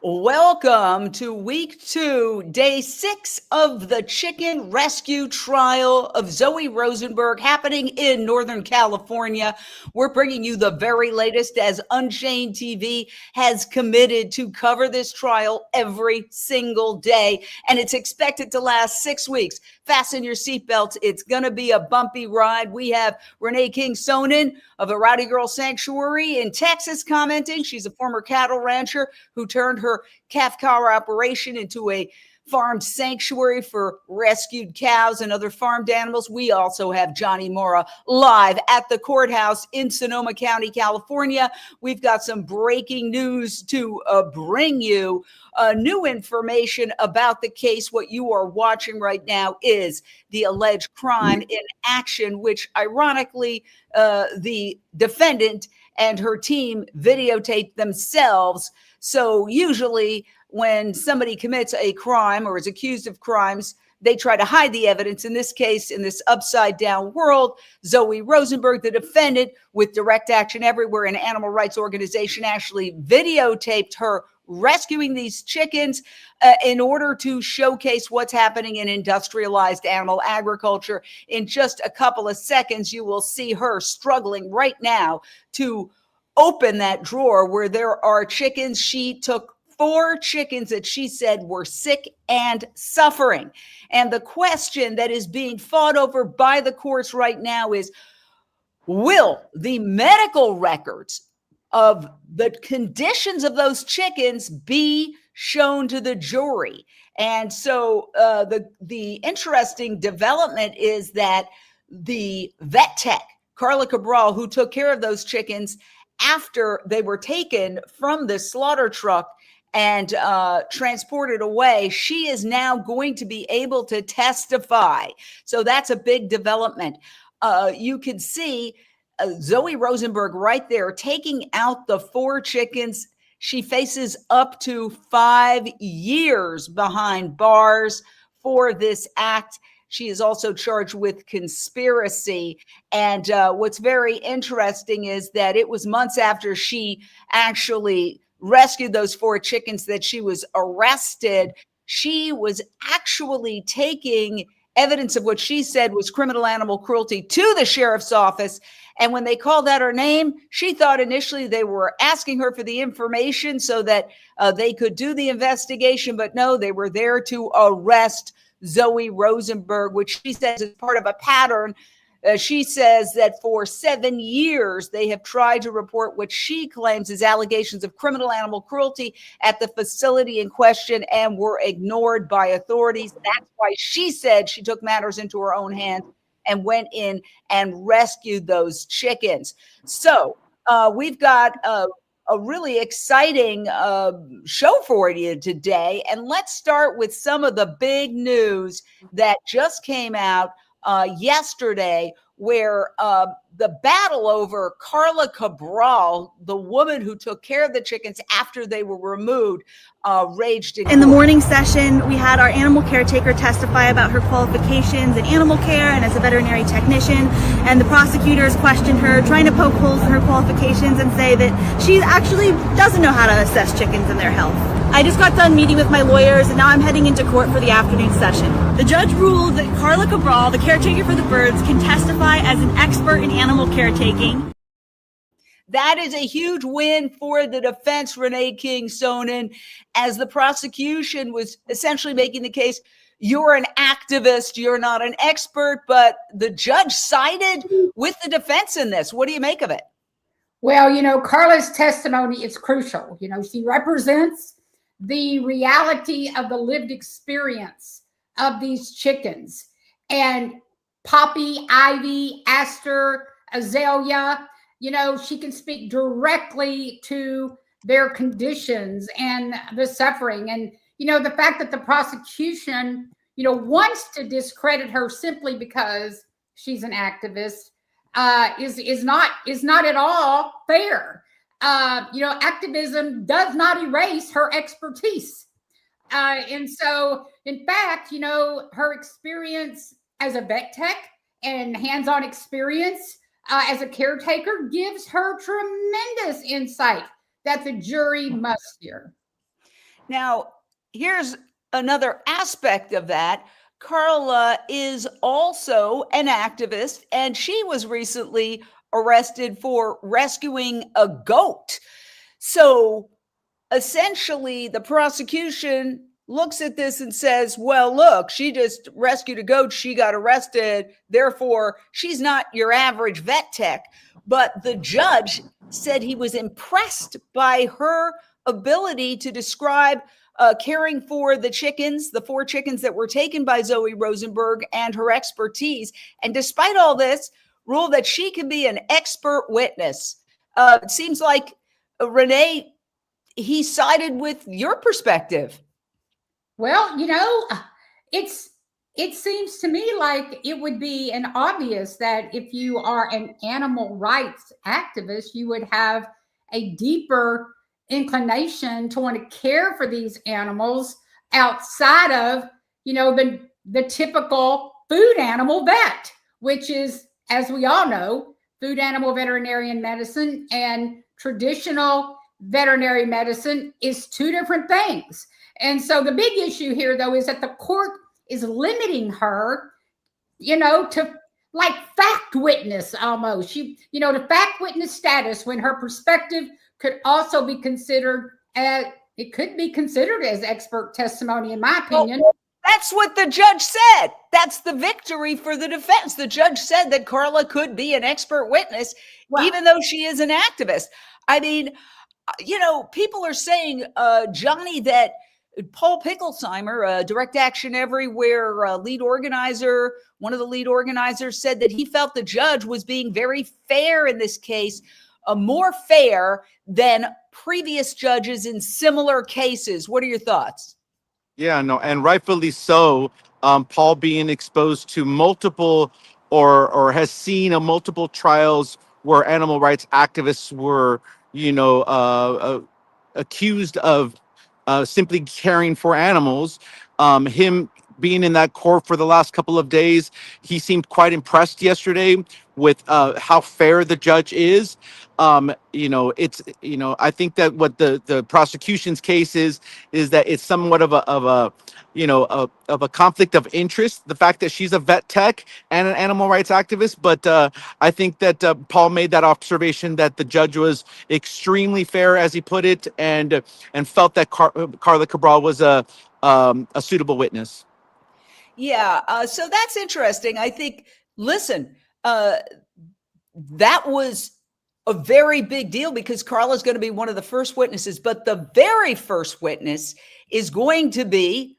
Welcome to week 2, day 6 of the chicken rescue trial of Zoe Rosenberg happening in Northern California. We're bringing you the very latest as Unchained TV has committed to cover this trial every single day, and it's expected to last 6 weeks. Fasten your seatbelts. It's going to be a bumpy ride. We have Renee King-Sonnen of a Rowdy Girl Sanctuary in Texas commenting. She's a former cattle rancher who turned her calf cow operation into a farmed sanctuary for rescued cows and other farmed animals. We also have Johnny Mora live at the courthouse in Sonoma County, California. We've got some breaking news to bring you. New information about the case. What you are watching right now is the alleged crime in action, which ironically, the defendant and her team videotaped themselves. So usually when somebody commits a crime or is accused of crimes, they try to hide the evidence. In this case, in this upside down world, Zoe Rosenberg, the defendant with Direct Action Everywhere, an animal rights organization, actually videotaped her rescuing these chickens in order to showcase what's happening in industrialized animal agriculture. In just a couple of seconds, you will see her struggling right now to open that drawer where there are chickens. She took 4 chickens that she said were sick and suffering. And the question that is being fought over by the courts right now is, will the medical records of the conditions of those chickens be shown to the jury? And so the interesting development is that the vet tech, Carla Cabral, who took care of those chickens after they were taken from the slaughter truck and transported away, she is now going to be able to testify. So that's a big development. You can see Zoe Rosenberg right there taking out the 4 chickens. She faces up to 5 years behind bars for this act. She is also charged with conspiracy. And what's very interesting is that it was months after she actually rescued those 4 chickens that she was arrested. She was actually taking evidence of what she said was criminal animal cruelty to the sheriff's office. And when they called out her name, she thought initially they were asking her for the information so that they could do the investigation. But no, they were there to arrest Zoe Rosenberg, which she says is part of a pattern. She says that for 7 years, they have tried to report what she claims is allegations of criminal animal cruelty at the facility in question and were ignored by authorities. That's why she said she took matters into her own hands and went in and rescued those chickens. So we've got a really exciting show for you today. And let's start with some of the big news that just came out yesterday, where the battle over Carla Cabral, the woman who took care of the chickens after they were removed, raged in the morning session. We had our animal caretaker testify about her qualifications in animal care and as a veterinary technician, and the prosecutors questioned her, trying to poke holes in her qualifications and say that she actually doesn't know how to assess chickens and their health. I just got done meeting with my lawyers, and now I'm heading into court for the afternoon session. The judge ruled that Carla Cabral, the caretaker for the birds, can testify as an expert in animal caretaking. That is a huge win for the defense, Renee King-Sonnen, as the prosecution was essentially making the case, you're an activist, you're not an expert, but the judge sided with the defense in this. What do you make of it? Well, Carla's testimony is crucial. She represents the reality of the lived experience of these chickens. And Poppy, Ivy, Aster, Azalea, she can speak directly to their conditions and the suffering. And, the fact that the prosecution, wants to discredit her simply because she's an activist is not at all fair. Activism does not erase her expertise. And so, in fact, her experience as a vet tech and hands-on experience as a caretaker gives her tremendous insight that the jury must hear. Now, here's another aspect of that. Carla is also an activist, and she was recently arrested for rescuing a goat. So essentially, the prosecution looks at this and says, well, look, she just rescued a goat. She got arrested. Therefore, she's not your average vet tech. But the judge said he was impressed by her ability to describe caring for the chickens, the 4 chickens that were taken by Zoe Rosenberg, and her expertise. And despite all this, ruled that she can be an expert witness. It seems like Renee, he sided with your perspective. Well, it seems to me like it would be an obvious that if you are an animal rights activist, you would have a deeper inclination to want to care for these animals outside of, the typical food animal vet, which is, as we all know, food animal veterinarian medicine and traditional veterinary medicine is 2 different things. And so the big issue here, though, is that the court is limiting her, to like fact witness almost. To fact witness status, when her perspective could also be considered as, it could be considered as expert testimony, in my opinion. Well, that's what the judge said. That's the victory for the defense. The judge said that Carla could be an expert witness, even though she is an activist. I mean, people are saying, Johnny, that Paul Picklesheimer, Direct Action Everywhere lead organizer, one of the lead organizers, said that he felt the judge was being very fair in this case, more fair than previous judges in similar cases. What are your thoughts? Yeah, no, and rightfully so. Paul being exposed to multiple or has seen multiple trials where animal rights activists were, accused of simply caring for animals. Him being in that court for the last couple of days, he seemed quite impressed yesterday with how fair the judge is. I think that what the prosecution's case is that it's somewhat of a conflict of interest, the fact that she's a vet tech and an animal rights activist. But I think that Paul made that observation that the judge was extremely fair, as he put it, and felt that Carla Cabral was a suitable witness. Yeah, so that's interesting. I think, listen, that was a very big deal because Carla's going to be one of the first witnesses, but the very first witness is going to be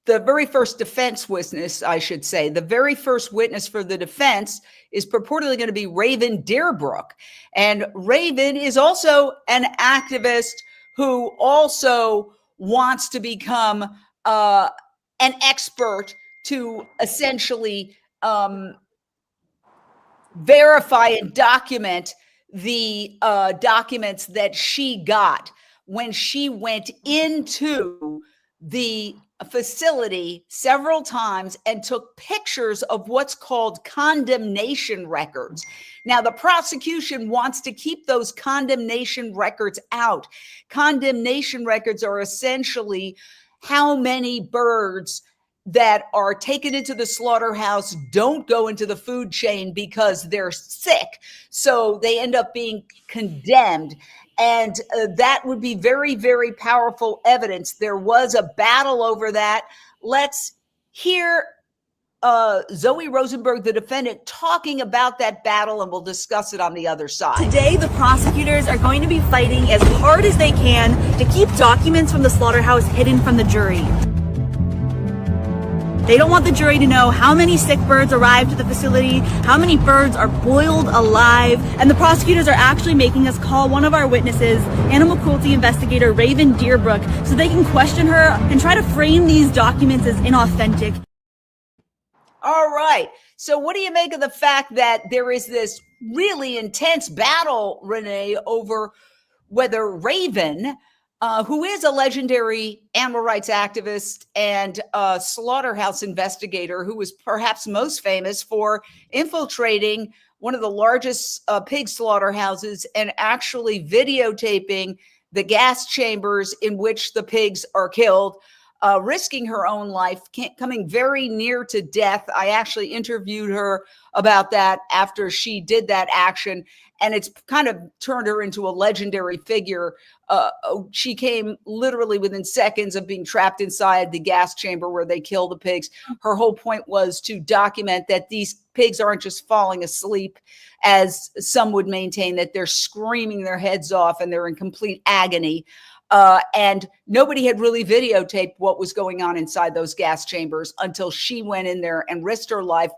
the very first defense witness, I should say. The very first witness for the defense is purportedly going to be Raven Deerbrook. And Raven is also an activist who also wants to become an expert to essentially verify and document the documents that she got when she went into the facility several times and took pictures of what's called condemnation records. Now, the prosecution wants to keep those condemnation records out. Condemnation records are essentially how many birds that are taken into the slaughterhouse don't go into the food chain because they're sick. So they end up being condemned. And that would be very, very powerful evidence. There was a battle over that. Let's hear Zoe Rosenberg, the defendant, talking about that battle, and we'll discuss it on the other side. Today, the prosecutors are going to be fighting as hard as they can to keep documents from the slaughterhouse hidden from the jury. They don't want the jury to know how many sick birds arrived at the facility, how many birds are boiled alive, and the prosecutors are actually making us call one of our witnesses, animal cruelty investigator Raven Deerbrook, so they can question her and try to frame these documents as inauthentic. All right. So what do you make of the fact that there is this really intense battle, Renee, over whether Raven, who is a legendary animal rights activist and a slaughterhouse investigator who was perhaps most famous for infiltrating one of the largest pig slaughterhouses and actually videotaping the gas chambers in which the pigs are killed, risking her own life, coming very near to death. I actually interviewed her about that after she did that action, and it's kind of turned her into a legendary figure. She came literally within seconds of being trapped inside the gas chamber where they kill the pigs. Her whole point was to document that these pigs aren't just falling asleep, as some would maintain, that they're screaming their heads off and they're in complete agony. And nobody had really videotaped what was going on inside those gas chambers until she went in there and risked her life.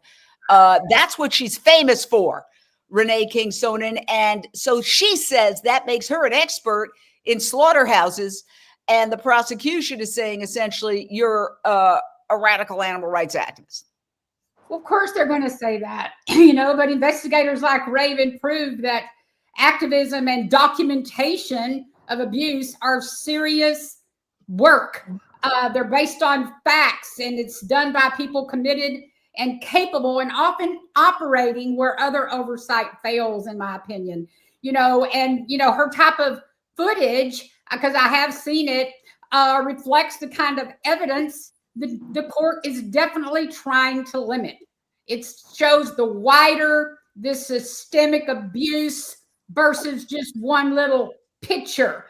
That's what she's famous for, Renee King Sonnen. And so she says that makes her an expert in slaughterhouses. And the prosecution is saying, essentially, you're a radical animal rights activist. Well, of course they're going to say that, you know, but investigators like Raven proved that activism and documentation of abuse are serious work. They're based on facts, and it's done by people committed and capable, and often operating where other oversight fails, in my opinion. You know, and, you know, her type of footage, because I have seen it, reflects the kind of evidence the court is definitely trying to limit. It shows the wider, this systemic abuse versus just one little picture.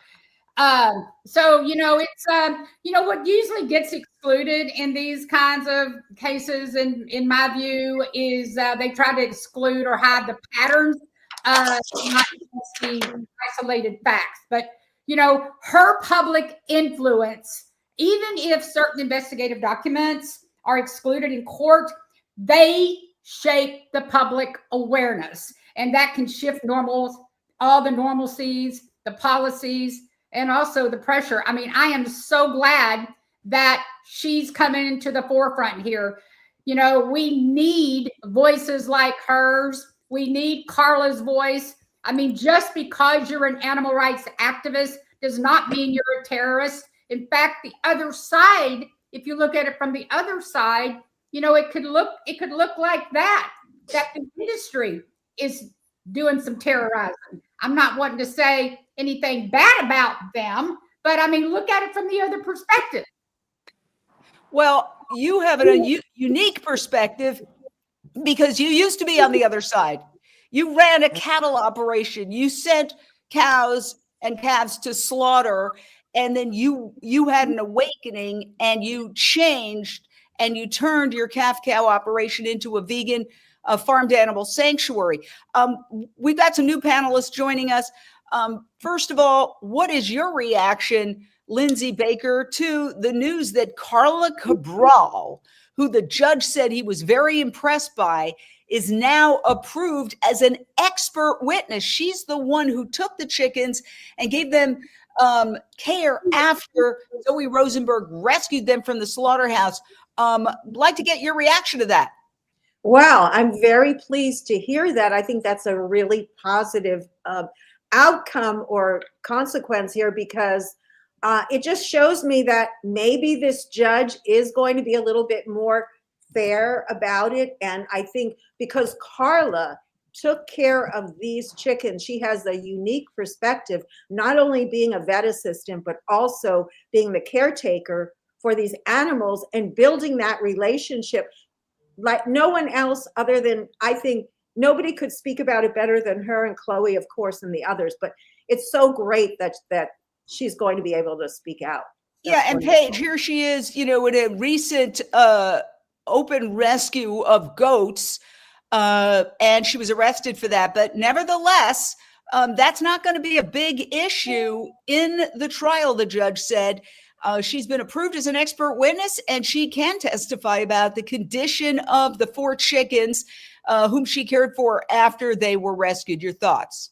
So, you know, it's, you know, what usually gets excluded in these kinds of cases, in my view, is they try to exclude or hide the patterns, not just the isolated facts. But, you know, her public influence, even if certain investigative documents are excluded in court, they shape the public awareness, and that can shift all the normalcies, the policies, and also the pressure. I mean, I am so glad that she's coming into the forefront here. You know, we need voices like hers. We need Carla's voice. I mean, just because you're an animal rights activist does not mean you're a terrorist. In fact, the other side, if you look at it from the other side, you know, it could look like that the industry is doing some terrorizing. I'm not wanting to say anything bad about them, but I mean, look at it from the other perspective. Well, you have a unique perspective because you used to be on the other side. You ran a cattle operation. You sent cows and calves to slaughter, and then you had an awakening, and you changed, and you turned your calf-cow operation into a vegan farmed animal sanctuary. We've got some new panelists joining us. First of all, what is your reaction, Lindsay Baker, to the news that Carla Cabral, who the judge said he was very impressed by, is now approved as an expert witness? She's the one who took the chickens and gave them care after Zoe Rosenberg rescued them from the slaughterhouse. Like to get your reaction to that. Well, I'm very pleased to hear that. I think that's a really positive outcome or consequence here, because it just shows me that maybe this judge is going to be a little bit more fair about it. And I think because Carla took care of these chickens, she has a unique perspective, not only being a vet assistant, but also being the caretaker for these animals and building that relationship like no one else, other than, I think nobody could speak about it better than her and Chloe, of course, and the others. But it's so great that she's going to be able to speak out. Yeah, and Paige, here she is, you know, in a recent open rescue of goats, and she was arrested for that. But nevertheless, that's not going to be a big issue in the trial, the judge said. She's been approved as an expert witness, and she can testify about the condition of the 4 chickens whom she cared for after they were rescued. Your thoughts?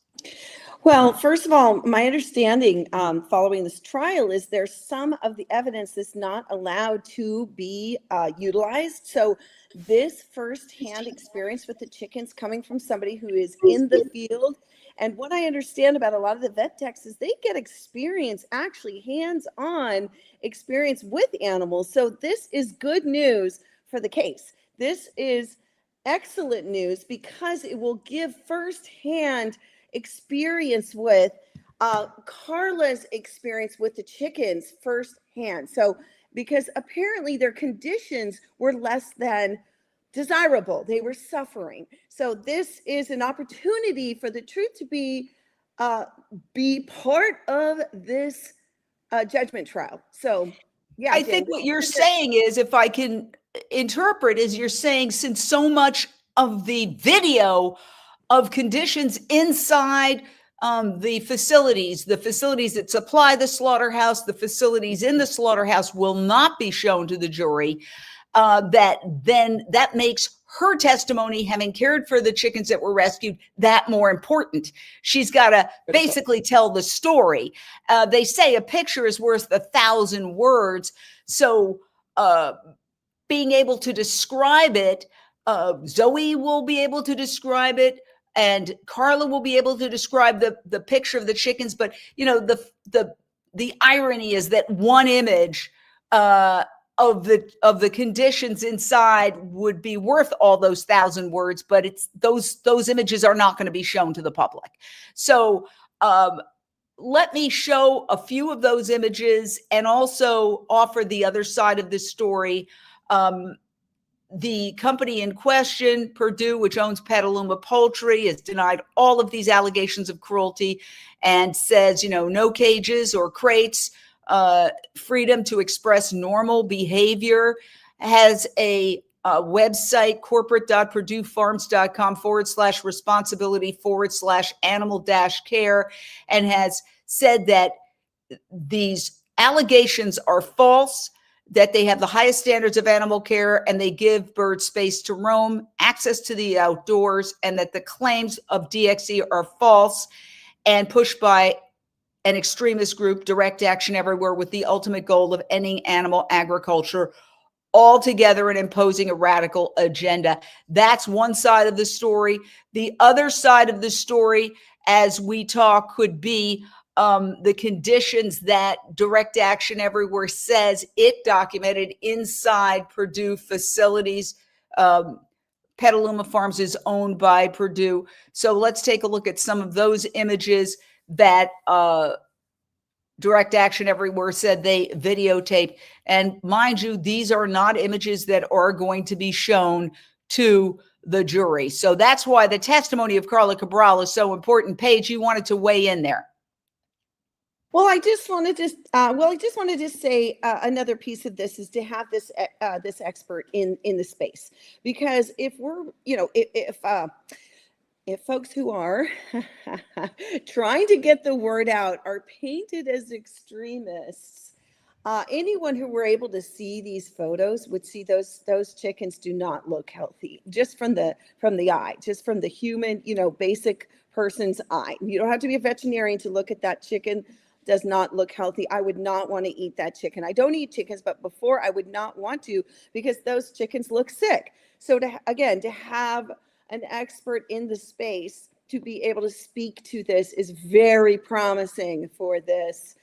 Well, first of all, my understanding following this trial is there's some of the evidence that's not allowed to be utilized. So this firsthand experience with the chickens coming from somebody who is in the field, and what I understand about a lot of the vet techs is they get experience, actually hands-on experience with animals. So this is good news for the case. This is excellent news because it will give firsthand experience with Carla's experience with the chickens firsthand. So, because apparently their conditions were less than desirable, they were suffering. So this is an opportunity for the truth to be part of this judgment trial. So, yeah, I think what you're saying is, if I can interpret, is you're saying, since so much of the video of conditions inside the facilities that supply the slaughterhouse, the facilities in the slaughterhouse will not be shown to the jury, that makes her testimony, having cared for the chickens that were rescued, that more important. She's got to basically tell the story. They say a picture is worth 1,000 words. So being able to describe it, Zoe will be able to describe it, and Carla will be able to describe the picture of the chickens. But the irony is that one image of the conditions inside would be worth all those 1,000 words, but it's those images are not going to be shown to the public. So let me show a few of those images and also offer the other side of this story. The company in question, Perdue, which owns Petaluma Poultry, has denied all of these allegations of cruelty and says, no cages or crates, freedom to express normal behavior, has a website, corporate.perduefarms.com/responsibility/animal-care, and has said that these allegations are false, that they have the highest standards of animal care, and they give birds space to roam, access to the outdoors, and that the claims of DXE are false and pushed by an extremist group, Direct Action Everywhere, with the ultimate goal of ending animal agriculture altogether and imposing a radical agenda. That's one side of the story. The other side of the story, as we talk, could be the conditions that Direct Action Everywhere says it documented inside Perdue facilities. Petaluma Farms is owned by Perdue. So let's take a look at some of those images that Direct Action Everywhere said they videotaped. And mind you, these are not images that are going to be shown to the jury. So that's why the testimony of Carla Cabral is so important. Paige, you wanted to weigh in there. Well, I just wanted to say another piece of this is to have this this expert in the space, because if we're, if folks who are trying to get the word out are painted as extremists, anyone who were able to see these photos would see those chickens do not look healthy, just from the eye, just from the human, basic person's eye. You don't have to be a veterinarian to look at that chicken. Does not look healthy. I would not want to eat that chicken. I don't eat chickens, but before I would not want to, because those chickens look sick. So to have an expert in the space to be able to speak to this is very promising for this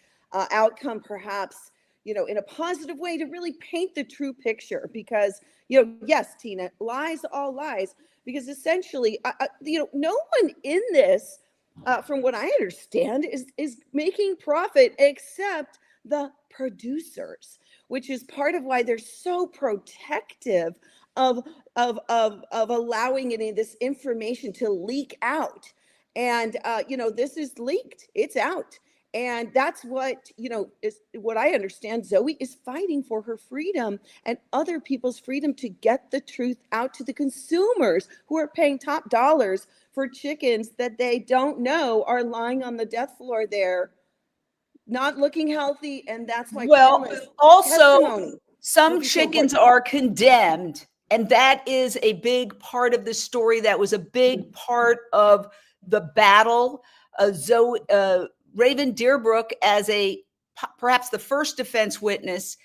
outcome, perhaps, in a positive way, to really paint the true picture. Because, yes, Tina, lies, all lies, because essentially, no one in this, from what I understand, is making profit except the producers, which is part of why they're so protective of allowing this information to leak out. And this is leaked, it's out. And that's what, is what I understand. Zoe is fighting for her freedom and other people's freedom to get the truth out to the consumers who are paying top dollars for chickens that they don't know are lying on the death floor there, not looking healthy. And that's why, also, some chickens are condemned. And that is a big part of the story. That was a big part of the battle. Raven Deerbrook, as perhaps the first defense witness,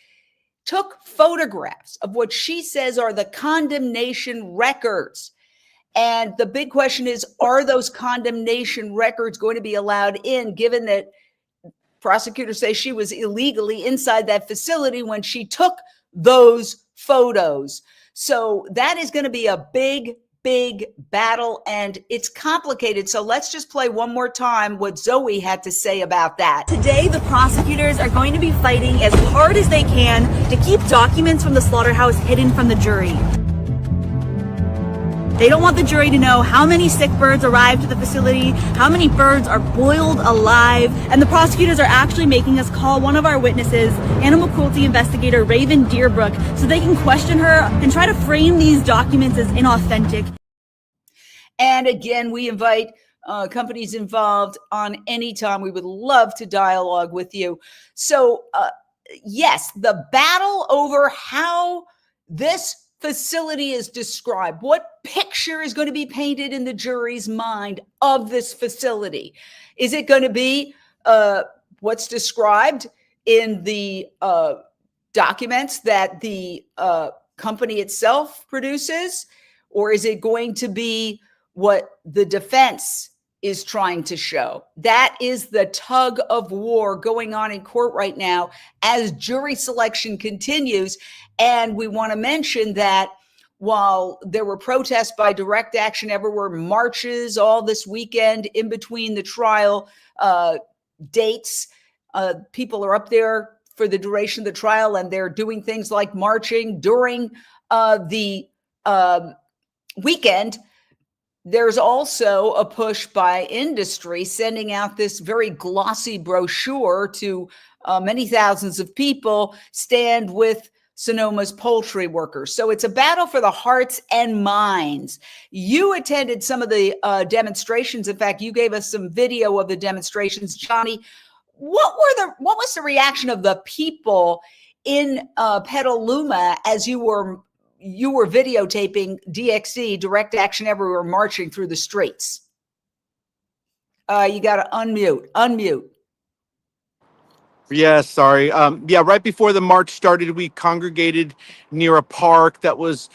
took photographs of what she says are the condemnation records. And the big question is, are those condemnation records going to be allowed in, given that prosecutors say she was illegally inside that facility when she took those photos? So that is going to be a big, big battle, and it's complicated. So let's just play one more time what Zoe had to say about that. Today, the prosecutors are going to be fighting as hard as they can to keep documents from the slaughterhouse hidden from the jury. They don't want the jury to know how many sick birds arrived to the facility, how many birds are boiled alive, and the prosecutors are actually making us call one of our witnesses, animal cruelty investigator Raven Deerbrook, so they can question her and try to frame these documents as inauthentic. And again, we invite companies involved on any time. We would love to dialogue with you. So yes, the battle over how this facility is described, what picture is going to be painted in the jury's mind of this facility? Is it going to be what's described in the documents that the company itself produces? Or is it going to be what the defense is trying to show? That is the tug of war going on in court right now as jury selection continues. And we want to mention that while there were protests by Direct Action Everywhere, marches all this weekend in between the trial dates, people are up there for the duration of the trial, and they're doing things like marching during the weekend. There's also a push by industry sending out this very glossy brochure to many thousands of people, Stand with Sonoma's poultry workers. So it's a battle for the hearts and minds. You attended some of the demonstrations. In fact, you gave us some video of the demonstrations. Johnny, what was the reaction of the people in Petaluma as you were videotaping DXE, Direct Action Everywhere, marching through the streets? You got to unmute. Yeah, sorry. Right before the march started, we congregated near a park that was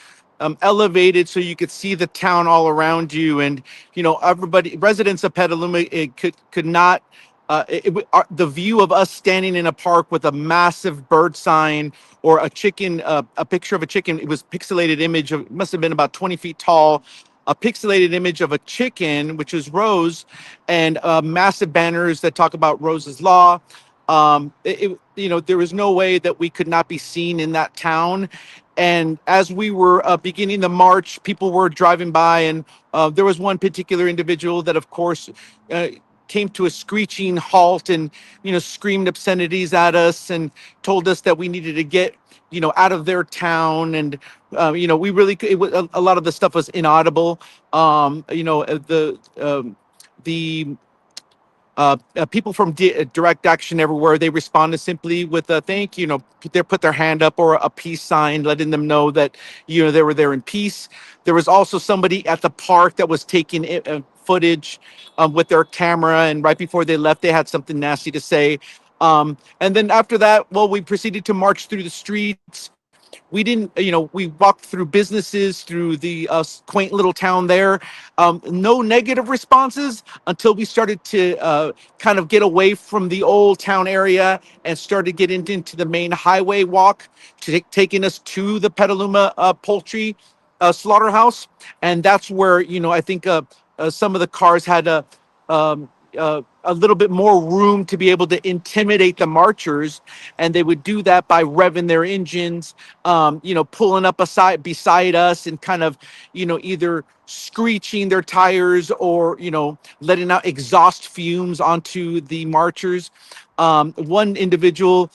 elevated so you could see the town all around you. And, everybody, residents of Petaluma, could not, the view of us standing in a park with a massive bird sign or a chicken, a picture of a chicken, it was pixelated image of, it must have been about 20 feet tall, a pixelated image of a chicken, which is Rose, and massive banners that talk about Rose's Law. There was no way that we could not be seen in that town. And as we were beginning the march, people were driving by, and there was one particular individual that, of course, came to a screeching halt and, screamed obscenities at us and told us that we needed to get, out of their town. And, we really, a lot of the stuff was inaudible. People from Direct Action Everywhere, they responded simply with a thank you, they put their hand up or a peace sign, letting them know that, they were there in peace. There was also somebody at the park that was taking footage with their camera, and right before they left, they had something nasty to say. And then after that, we proceeded to march through the streets. We didn't, we walked through businesses, through the quaint little town there. No negative responses until we started to kind of get away from the old town area and started getting into the main highway walk, taking us to the Petaluma poultry slaughterhouse. And that's where, I think some of the cars had a little bit more room to be able to intimidate the marchers, and they would do that by revving their engines, pulling up beside us and kind of, either screeching their tires or, letting out exhaust fumes onto the marchers. One individual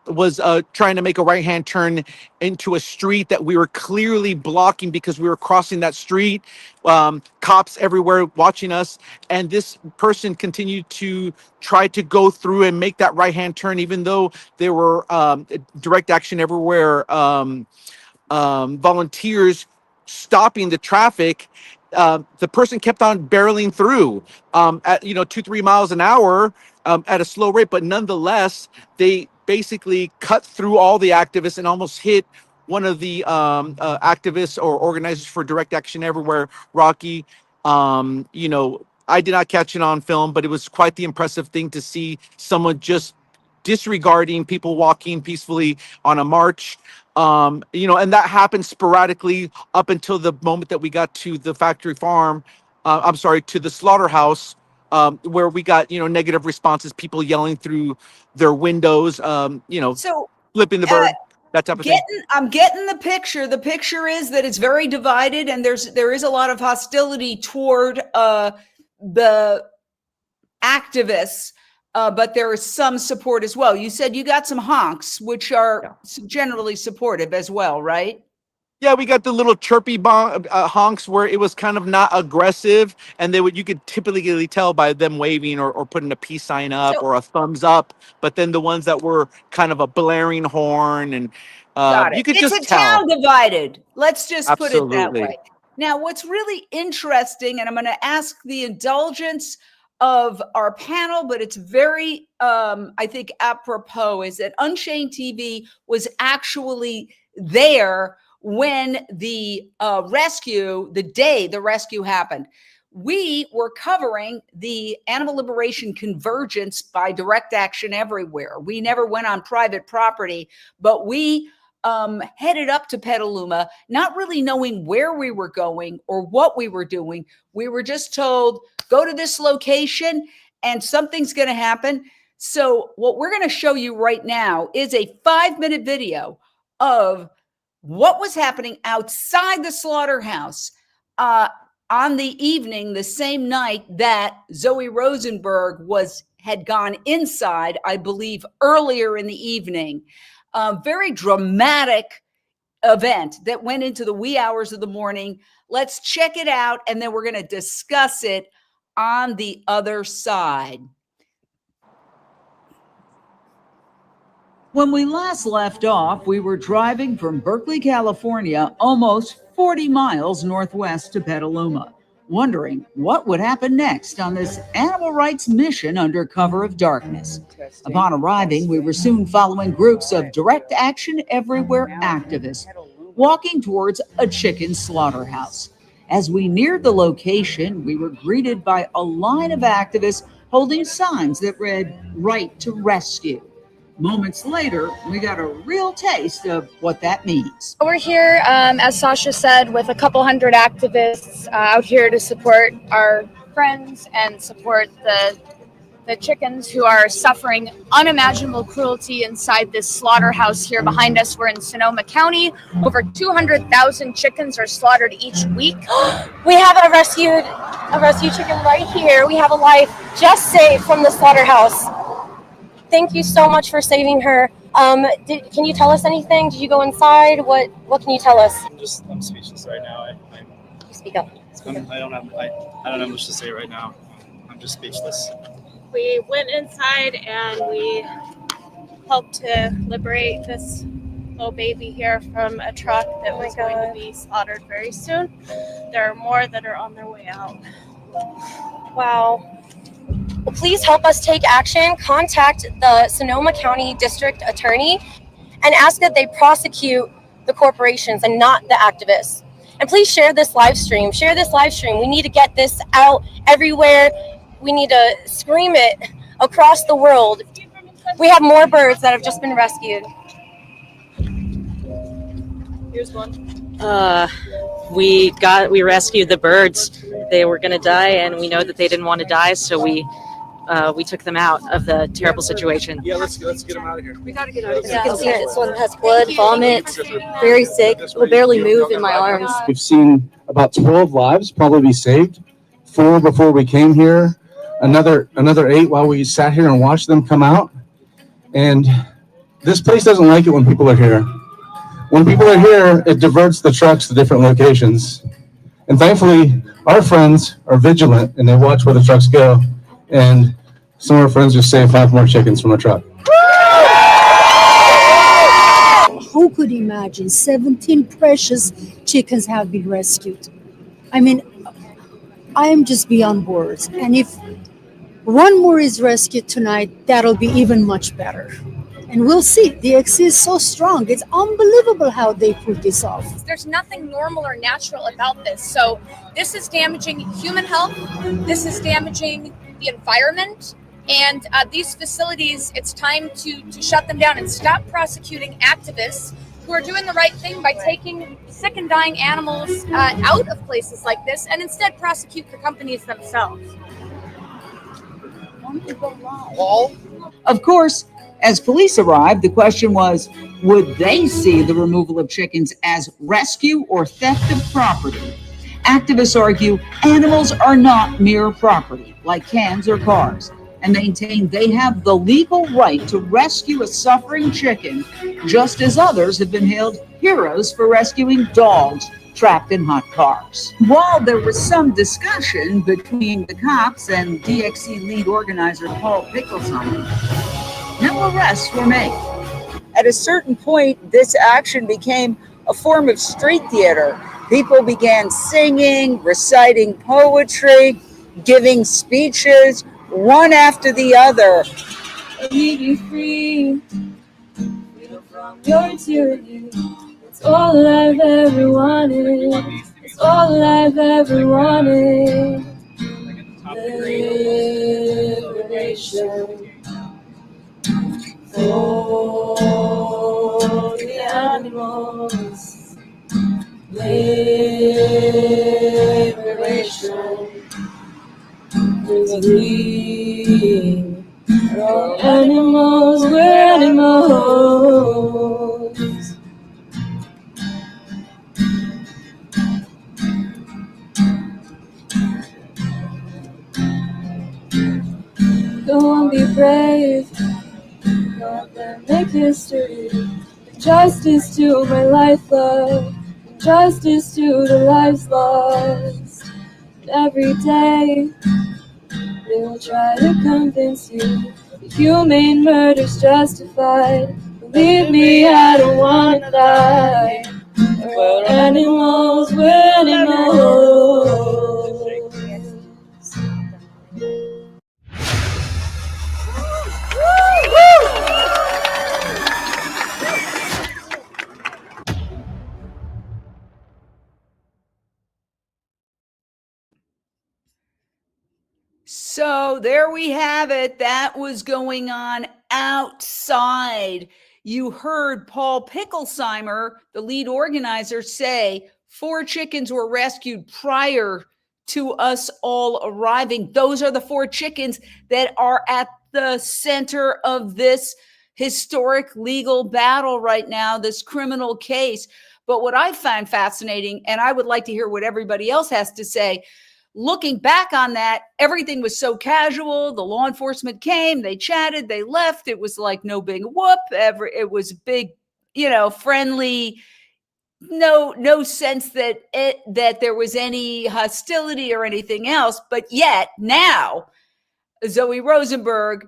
was trying to make a right-hand turn into a street that we were clearly blocking because we were crossing that street. Cops everywhere watching us, and this person continued to try to go through and make that right-hand turn, even though there were Direct Action Everywhere volunteers stopping the traffic. The person kept on barreling through at 2-3 miles an hour at a slow rate, but nonetheless, they basically cut through all the activists and almost hit one of the activists or organizers for Direct Action Everywhere, Rocky. I did not catch it on film, but it was quite the impressive thing to see someone just disregarding people walking peacefully on a march. And that happened sporadically up until the moment that we got to the factory farm. To the slaughterhouse, where we got, negative responses, people yelling through their windows, So flipping the bird, that type of thing. I'm getting the picture. The picture is that it's very divided, and there is a lot of hostility toward the activists, but there is some support as well. You said you got some honks, which are generally supportive as well, right? Yeah, we got the little chirpy honks where it was kind of not aggressive, and you could typically tell by them waving or putting a peace sign up or a thumbs up. But then the ones that were kind of a blaring horn, and you could just tell. It's a town divided. Let's just put it that Absolutely. way. Now, what's really interesting, and I'm going to ask the indulgence of our panel, but it's very, I think, apropos, is that Unchained TV was actually there when the day the rescue happened. We were covering the animal liberation convergence by direct action everywhere. We never went on private property, but we headed up to Petaluma, not really knowing where we were going or what we were doing. We were just told, go to this location and something's going to happen. So what we're going to show you right now is a 5-minute video of what was happening outside the slaughterhouse on the same night that Zoe Rosenberg had gone inside, I believe, earlier in the evening. Very dramatic event that went into the wee hours of the morning. Let's check it out, and then we're going to discuss it on the other side. When we last left off, we were driving from Berkeley, California, almost 40 miles northwest to Petaluma, wondering what would happen next on this animal rights mission under cover of darkness. Upon arriving, we were soon following groups of direct action everywhere activists walking towards a chicken slaughterhouse. As we neared the location, we were greeted by a line of activists holding signs that read, "Right to Rescue." Moments later, we got a real taste of what that means. We're here, as Sasha said, with a couple hundred activists out here to support our friends and support the chickens who are suffering unimaginable cruelty inside this slaughterhouse here behind us. We're in Sonoma County. Over 200,000 chickens are slaughtered each week. We have a rescued chicken right here. We have a life just saved from the slaughterhouse. Thank you so much for saving her. Can you tell us anything? Did you go inside? What can you tell us? I'm speechless right now. Speak up. I don't have much to say right now. I'm just speechless. We went inside and we helped to liberate this little baby here from a truck that was going to be slaughtered very soon. There are more that are on their way out. Wow. Well, please help us take action. Contact the Sonoma County District Attorney and ask that they prosecute the corporations and not the activists. And please share this live stream. Share this live stream. We need to get this out everywhere. We need to scream it across the world. We have more birds that have just been rescued. Here's one. We rescued the birds. They were going to die, and we know that they didn't want to die, so we took them out of the terrible situation. Yeah, let's get them out of here. We got to get out of You here. can see this one has blood, vomit, very sick, will barely move in my arms. We've seen about 12 lives probably be saved. 4 before we came here, another 8 while we sat here and watched them come out. And this place doesn't like it when people are here. When people are here, it diverts the trucks to different locations. And thankfully, our friends are vigilant and they watch where the trucks go. And some of our friends just saved 5 more chickens from a truck. Who could imagine 17 precious chickens have been rescued? I mean, I am just beyond words. And if one more is rescued tonight, that'll be even much better. And we'll see. The X is so strong. It's unbelievable how they pulled this off. There's nothing normal or natural about this. So this is damaging human health. This is damaging the environment. And these facilities, it's time to shut them down and stop prosecuting activists who are doing the right thing by taking sick and dying animals out of places like this, and instead prosecute the companies themselves. Of course, as police arrived, the question was, would they see the removal of chickens as rescue or theft of property? Activists argue animals are not mere property, like cans or cars, and maintain they have the legal right to rescue a suffering chicken, just as others have been hailed heroes for rescuing dogs trapped in hot cars. While there was some discussion between the cops and DXC lead organizer Paul Pickelson, no arrests were made. At a certain point, this action became a form of street theater. People began singing, reciting poetry, giving speeches, one after the other. I need you free, freedom from your tyranny. It's all I've ever wanted. It's all I've ever wanted. Liberation for the animals. Liberation. We are animals, we're animals. Go on, be brave. Go out there, make history. Justice to my life, love. Justice to the lives lost. And every day, they will try to convince you that humane murder's justified. Believe me, I don't wanna die. We're animals, we're animals. So there we have it. That was going on outside. You heard Paul Pickelsheimer, the lead organizer, say 4 chickens were rescued prior to us all arriving. Those are the 4 chickens that are at the center of this historic legal battle right now, this criminal case. But what I find fascinating, and I would like to hear what everybody else has to say, looking back on that, everything was so casual. The law enforcement came, they chatted, they left. It was like no big whoop. It was big, friendly. No sense that there was any hostility or anything else. But yet now, Zoe Rosenberg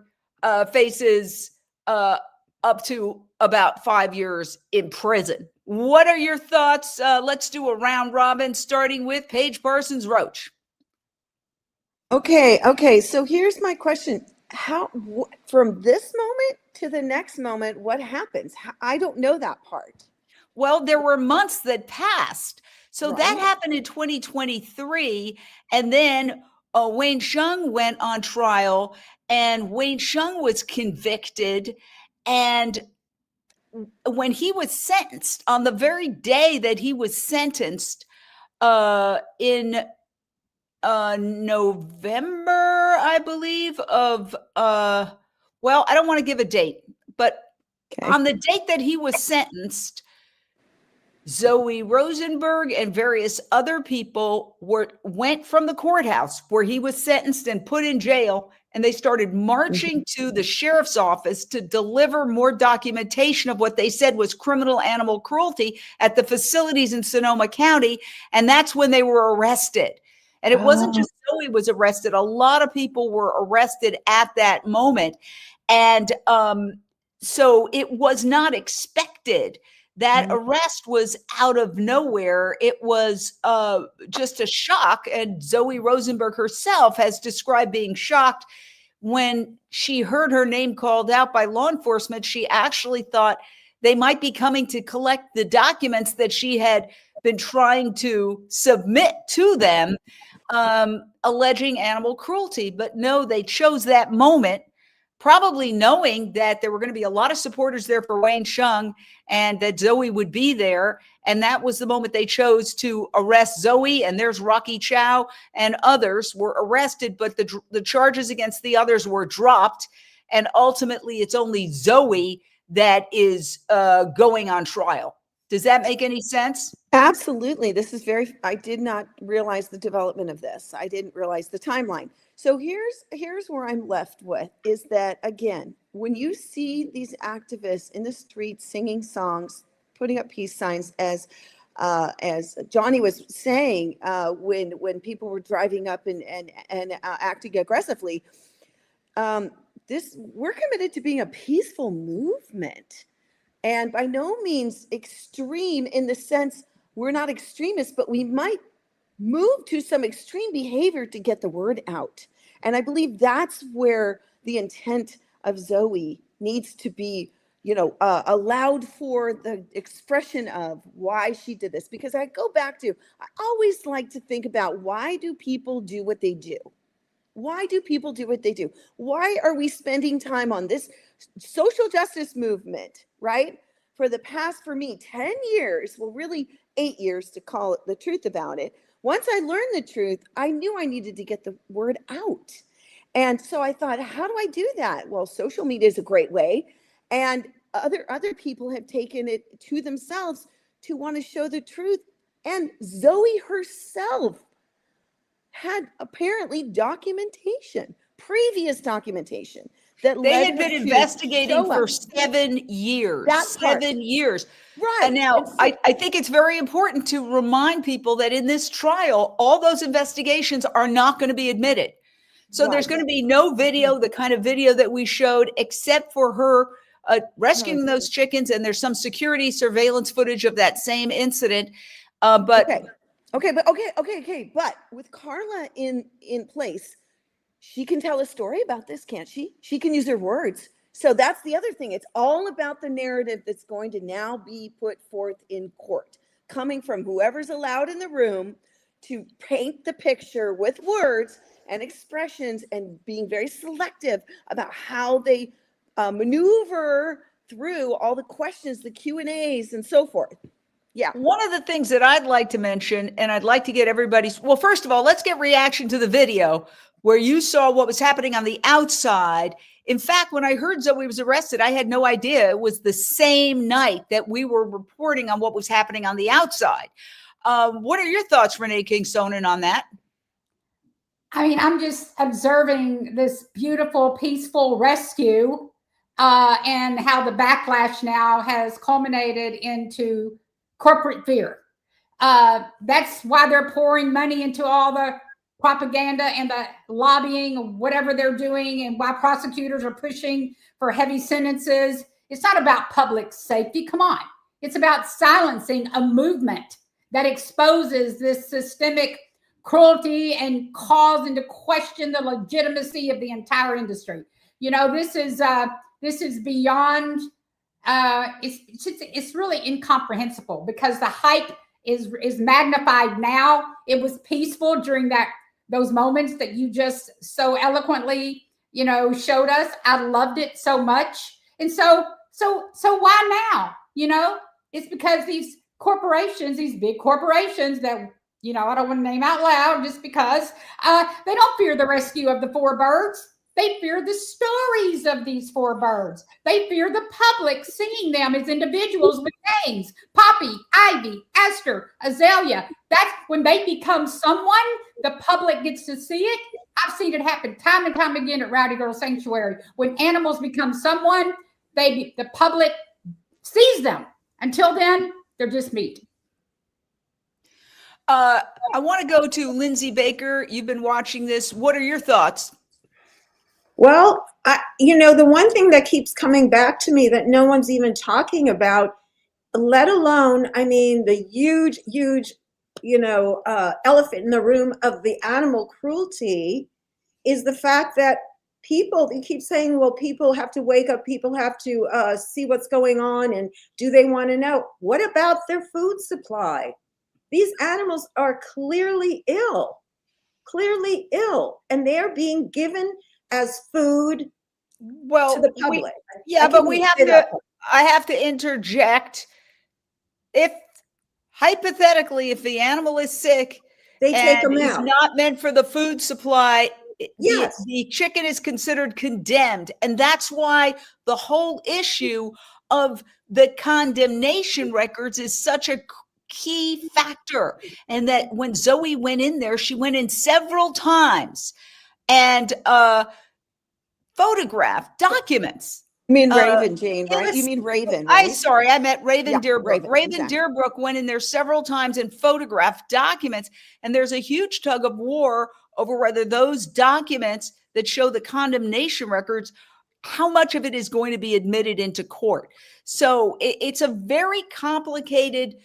faces up to about 5 years in prison. What are your thoughts? Let's do a round robin, starting with Paige Parsons Roach. Okay. So here's my question. From this moment to the next moment, what happens? I don't know that part. Well, there were months that passed. So Right. that happened in 2023. And then Wayne Shung went on trial, and Wayne Shung was convicted. And when he was sentenced, on the very day that he was sentenced in November, I believe, of I don't want to give a date, but on the date that he was sentenced, Zoe Rosenberg and various other people went from the courthouse where he was sentenced and put in jail, and they started marching to the sheriff's office to deliver more documentation of what they said was criminal animal cruelty at the facilities in Sonoma County, and that's when they were arrested. And it wasn't just Zoe was arrested. A lot of people were arrested at that moment. And so it was not expected. That arrest was out of nowhere. It was just a shock. And Zoe Rosenberg herself has described being shocked when she heard her name called out by law enforcement. She actually thought they might be coming to collect the documents that she had been trying to submit to them, alleging animal cruelty. But no, they chose that moment probably knowing that there were going to be a lot of supporters there for Wayne Chung and that Zoe would be there. And that was the moment they chose to arrest Zoe. And there's Rocky Chow and others were arrested, but the charges against the others were dropped. And ultimately, it's only Zoe that is going on trial. Does that make any sense? Absolutely. This is I did not realize the development of this. I didn't realize the timeline. So here's where I'm left with is that, again, when you see these activists in the streets singing songs, putting up peace signs, as Johnny was saying, when people were driving up and acting aggressively, we're committed to being a peaceful movement. And by no means extreme in the sense we're not extremists, but we might move to some extreme behavior to get the word out. And I believe that's where the intent of Zoe needs to be, allowed for the expression of why she did this. Because I go back to, I always like to think about, why do people do what they do? Why do people do what they do? Why are we spending time on this social justice movement, right? For the past, for me, 10 years, well, really 8 years to call it the truth about it. Once I learned the truth, I knew I needed to get the word out. And so I thought, how do I do that? Well, social media is a great way. And other people have taken it to themselves to want to show the truth. And Zoe herself had apparently previous documentation that they had been investigating for 7 years. 7 years. Right. And now I think it's very important to remind people that in this trial, all those investigations are not going to be admitted. So there's going to be no video, the kind of video that we showed, except for her rescuing those chickens. And there's some security surveillance footage of that same incident. But with Carla in place, she can tell a story about this, can't she? She can use her words. So that's the other thing. It's all about the narrative that's going to now be put forth in court, coming from whoever's allowed in the room to paint the picture with words and expressions and being very selective about how they maneuver through all the questions, the Q&As and so forth. Yeah. One of the things that I'd like to mention, and I'd like to get everybody's, well, first of all, let's get reaction to the video where you saw what was happening on the outside. In fact, when I heard Zoe was arrested, I had no idea it was the same night that we were reporting on what was happening on the outside. What are your thoughts, Renee King-Sonnen, on that? I mean, I'm just observing this beautiful, peaceful rescue and how the backlash now has culminated into corporate fear. That's why they're pouring money into all the propaganda and the lobbying, whatever they're doing, and why prosecutors are pushing for heavy sentences. It's not about public safety. Come on. It's about silencing a movement that exposes this systemic cruelty and calls into question the legitimacy of the entire industry. This is beyond. It's really incomprehensible because the hype is magnified now. It was peaceful during those moments that you just so eloquently, showed us. I loved it so much. And so why now? It's because these corporations, these big corporations that, I don't want to name out loud just because they don't fear the rescue of the 4 birds. They fear the stories of these 4 birds. They fear the public seeing them as individuals with names. Poppy, Ivy, Esther, Azalea. That's when they become someone, the public gets to see it. I've seen it happen time and time again at Rowdy Girl Sanctuary. When animals become someone, the public sees them. Until then, they're just meat. I want to go to Lindsay Baker. You've been watching this. What are your thoughts? Well, the one thing that keeps coming back to me that no one's even talking about, let alone, the huge, elephant in the room of the animal cruelty is the fact that they keep saying, well, people have to wake up, people have to see what's going on, and do they want to know? What about their food supply? These animals are clearly ill, and they're being given as food Well, to the public. yeah, but we have to, I have to interject. If hypothetically, if the animal is sick they take them is out. not meant for the food supply, Yes. the chicken is considered condemned. And that's why the whole issue of the condemnation records is such a key factor. And that when Zoe went in there, she went in several times and photographed documents. You mean Raven, Jane, right? You mean Raven, right? I meant Raven Yeah, Deerbrook. Raven exactly. Deerbrook went in there several times and photographed documents. And there's a huge tug of war over whether those documents that show the condemnation records, how much of it is going to be admitted into court. So it's a very complicated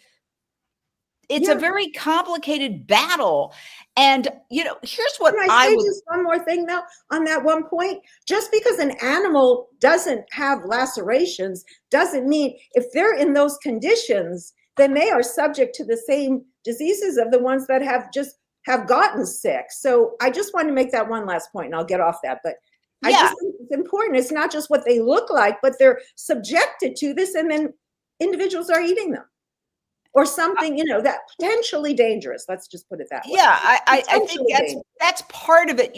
a very complicated battle. And, here's what Can I say just one more thing though, on that one point? Just because an animal doesn't have lacerations doesn't mean if they're in those conditions, then they are subject to the same diseases of the ones that have gotten sick. So I just want to make that one last point and I'll get off that. But I just think it's important. It's not just what they look like, but they're subjected to this and then individuals are eating them. Or something, that potentially dangerous. Let's just put it that way. Yeah, I think that's part of it.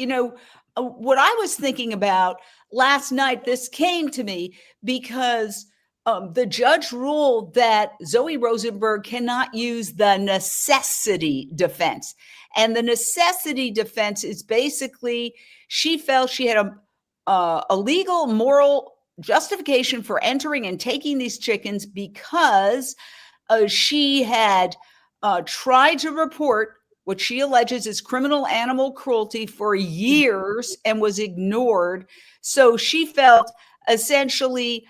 What I was thinking about last night, this came to me because the judge ruled that Zoe Rosenberg cannot use the necessity defense. And the necessity defense is basically, she felt she had a legal, moral justification for entering and taking these chickens because she had tried to report what she alleges is criminal animal cruelty for years and was ignored. So she felt essentially,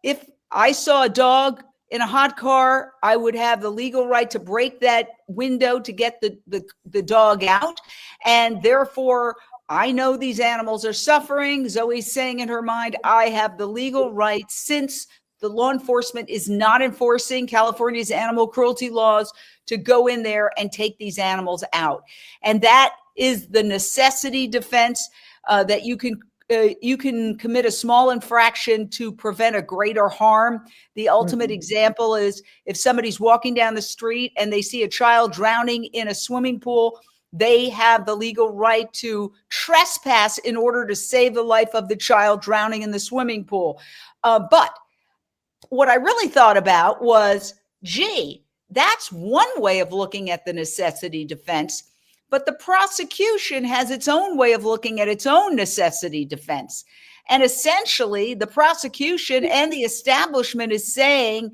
if I saw a dog in a hot car, I would have the legal right to break that window to get the dog out. And therefore, I know these animals are suffering. Zoe's saying in her mind, I have the legal right, since the law enforcement is not enforcing California's animal cruelty laws, to go in there and take these animals out. And that is the necessity defense, that you can commit a small infraction to prevent a greater harm. The ultimate example is if somebody's walking down the street and they see a child drowning in a swimming pool, they have the legal right to trespass in order to save the life of the child drowning in the swimming pool. But what I really thought about was, gee, that's one way of looking at the necessity defense, but the prosecution has its own way of looking at its own necessity defense. And essentially, the prosecution and the establishment is saying,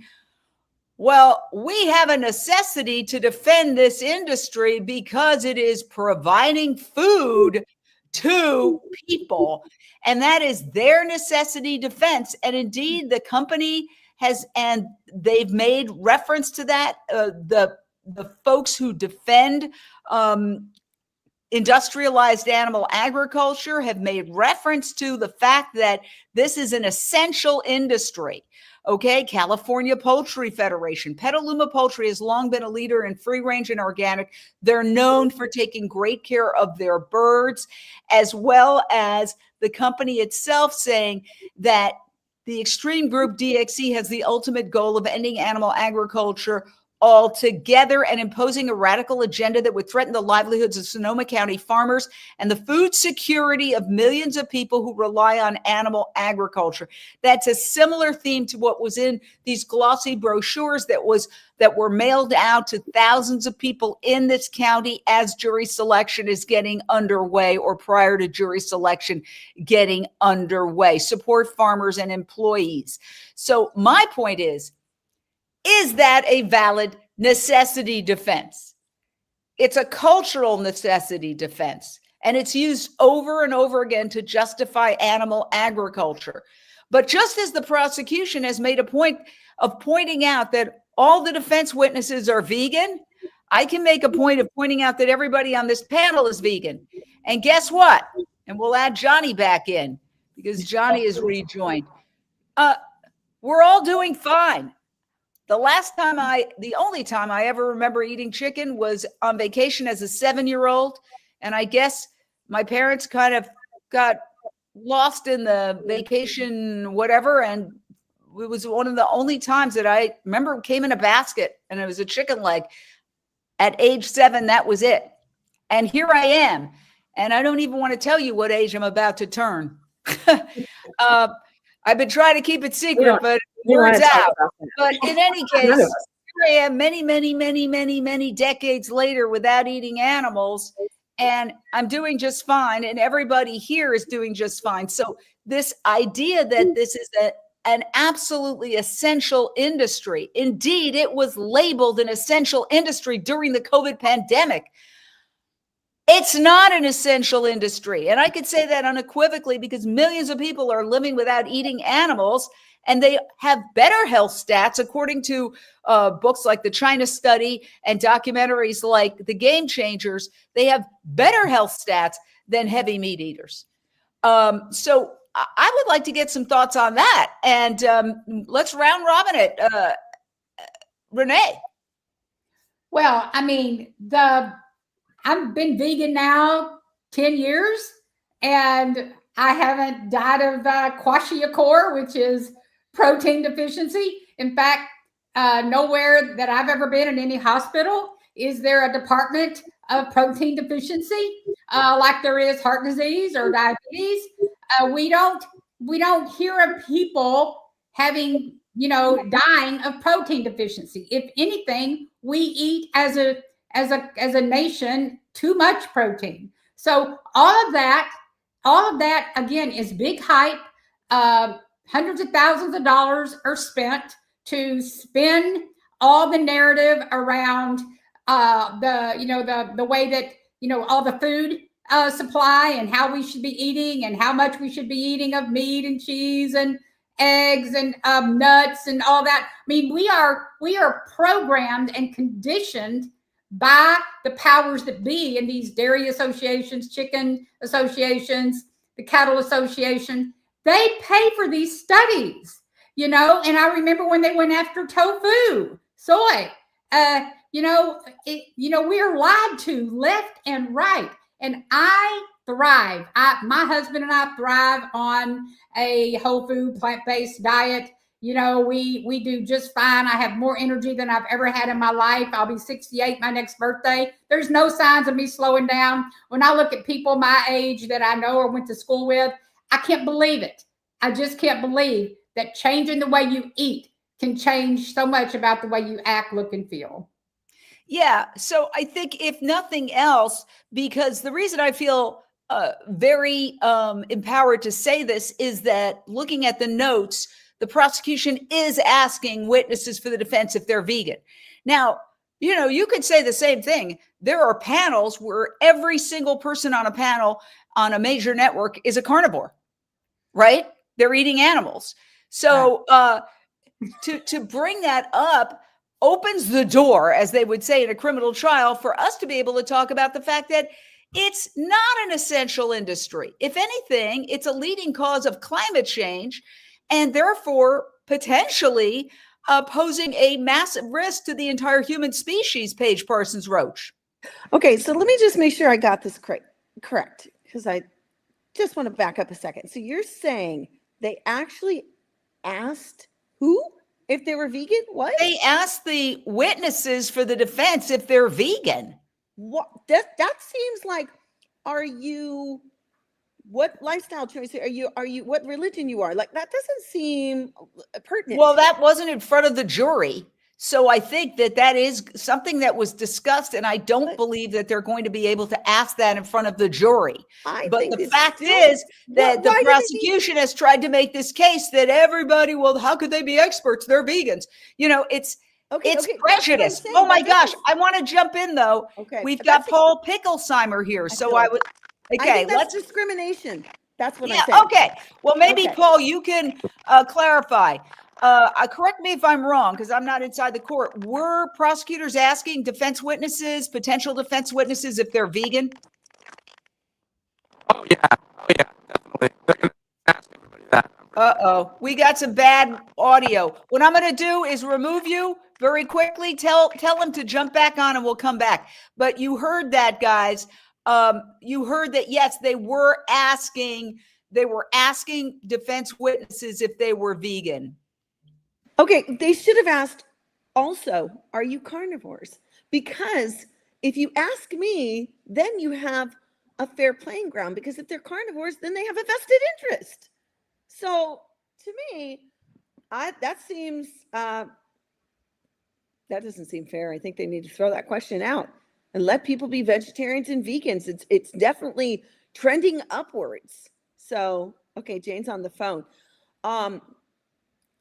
well, we have a necessity to defend this industry because it is providing food to people, and that is their necessity defense. And indeed, the company has, and they've made reference to that. The folks who defend industrialized animal agriculture have made reference to the fact that this is an essential industry. Okay, California Poultry Federation, Petaluma Poultry has long been a leader in free range and organic. They're known for taking great care of their birds, as well as the company itself saying that the extreme group DXE has the ultimate goal of ending animal agriculture altogether and imposing a radical agenda that would threaten the livelihoods of Sonoma County farmers and the food security of millions of people who rely on animal agriculture. That's a similar theme to what was in these glossy brochures that were mailed out to thousands of people in this county as jury selection is getting underway, or prior to jury selection getting underway. Support farmers and employees. So my point is that a valid necessity defense? It's a cultural necessity defense, and it's used over and over again to justify animal agriculture. But just as the prosecution has made a point of pointing out that all the defense witnesses are vegan, I can make a point of pointing out that everybody on this panel is vegan. And guess what? And we'll add Johnny back in because Johnny is rejoined. We're all doing fine. The only time I ever remember eating chicken was on vacation as a 7-year-old. And I guess my parents kind of got lost in the vacation, whatever. And it was one of the only times that I remember came in a basket and it was a chicken leg. At age 7, that was it. And here I am. And I don't even want to tell you what age I'm about to turn. I've been trying to keep it secret, but word's out. But in any case, here I am many decades later without eating animals. And I'm doing just fine. And everybody here is doing just fine. So this idea that this is an absolutely essential industry. Indeed, it was labeled an essential industry during the COVID pandemic. It's not an essential industry. And I could say that unequivocally because millions of people are living without eating animals, and they have better health stats, according to books like the China Study and documentaries like The Game Changers. They have better health stats than heavy meat eaters. So I would like to get some thoughts on that. And let's round robin it. Renee. Well, I mean, I've been vegan now 10 years, and I haven't died of kwashiorkor, which is protein deficiency. In fact, nowhere that I've ever been in any hospital is there a department of protein deficiency like there is heart disease or diabetes. We don't hear of people having, dying of protein deficiency. If anything, we eat as a nation too much protein. So all of that again is big hype. Hundreds of thousands of dollars are spent to spin all the narrative around the way that all the food supply and how we should be eating and how much we should be eating of meat and cheese and eggs and nuts and all that. I mean, we are programmed and conditioned by the powers that be in these dairy associations, chicken associations, the cattle association. They pay for these studies, and I remember when they went after tofu, soy, we are lied to left and right. And I thrive. My husband and I thrive on a whole food, plant-based diet. We do just fine. I have more energy than I've ever had in my life. I'll be 68 my next birthday. There's no signs of me slowing down. When I look at people my age that I know or went to school with, I can't believe it. I just can't believe that changing the way you eat can change so much about the way you act, look, and feel. Yeah. So I think if nothing else, because the reason I feel very empowered to say this is that looking at the notes, the prosecution is asking witnesses for the defense if they're vegan. Now, you could say the same thing. There are panels where every single person on a panel on a major network is a carnivore, right? They're eating animals. So to bring that up opens the door, as they would say in a criminal trial, for us to be able to talk about the fact that it's not an essential industry. If anything, it's a leading cause of climate change and therefore potentially posing a massive risk to the entire human species, Paige Parsons Roach. Okay, so let me just make sure I got this correct, because I just want to back up a second. So you're saying they actually asked who? If they were vegan? What? They asked the witnesses for the defense if they're vegan. What? That seems like, what lifestyle choice are you, what religion you are? Like, that doesn't seem pertinent. Well, that wasn't in front of the jury. So I think that is something that was discussed, and I don't believe that they're going to be able to ask that in front of the jury. But the fact is that the prosecution has tried to make this case that everybody, well, how could they be experts? They're vegans. It's prejudice. Oh my gosh. I want to jump in though. Okay. We've got Paul Picklesheimer here. I think that's discrimination. That's what I'm saying. Okay. Well, maybe Paul, you can clarify. Correct me if I'm wrong, because I'm not inside the court. Were prosecutors asking potential defense witnesses, if they're vegan? Oh yeah, definitely. They're gonna ask everybody that. Uh-oh, we got some bad audio. What I'm going to do is remove you very quickly. Tell them to jump back on and we'll come back. But you heard that, guys. You heard that, yes, they were asking they were asking defense witnesses if they were vegan. Okay, they should have asked also, are you carnivores? Because if you ask me, then you have a fair playing ground, because if they're carnivores, then they have a vested interest. So to me, that doesn't seem fair. I think they need to throw that question out and let people be vegetarians and vegans. It's definitely trending upwards. So, okay, Jane's on the phone. I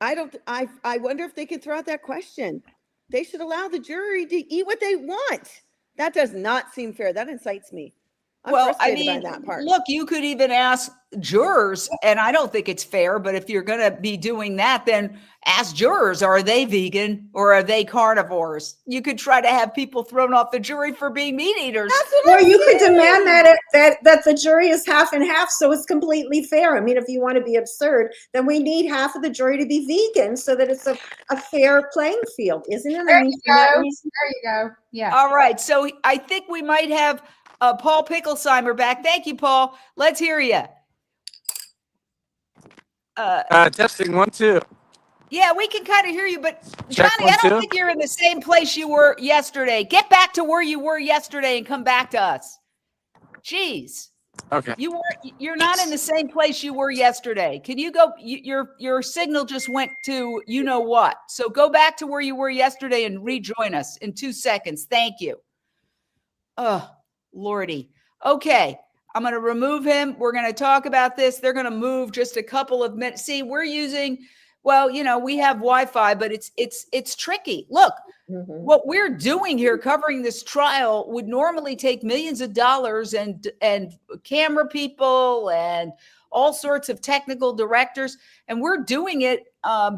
wonder if they could throw out that question. They should allow the jury to eat what they want. That does not seem fair. That incites me. I'm frustrated by that part. Look, you could even ask jurors, and I don't think it's fair, but if you're going to be doing that, then ask jurors, are they vegan or are they carnivores? You could try to have people thrown off the jury for being meat eaters. Or you could demand that the jury is half and half, so it's completely fair. I mean, if you want to be absurd, then we need half of the jury to be vegan so that it's a fair playing field, isn't it? There you go. Yeah. All right. So I think we might have Paul Picklesheimer back. Thank you, Paul. Let's hear you. Testing 1, 2. Yeah, we can kind of hear you, but Check Johnny, 1, I don't 2. think you're in the same place you were yesterday. Get back to where you were yesterday and come back to us. Jeez. Okay. You're not in the same place you were yesterday. Can you go? Your signal just went to you know what. So go back to where you were yesterday and rejoin us in 2 seconds. Thank you. Oh, Lordy. Okay. I'm going to remove him. We're going to talk about this. They're going to move just a couple of minutes. See, we're using, well, we have Wi-Fi, but it's tricky. Look, what we're doing here, covering this trial, would normally take millions of dollars and camera people and all sorts of technical directors. And we're doing it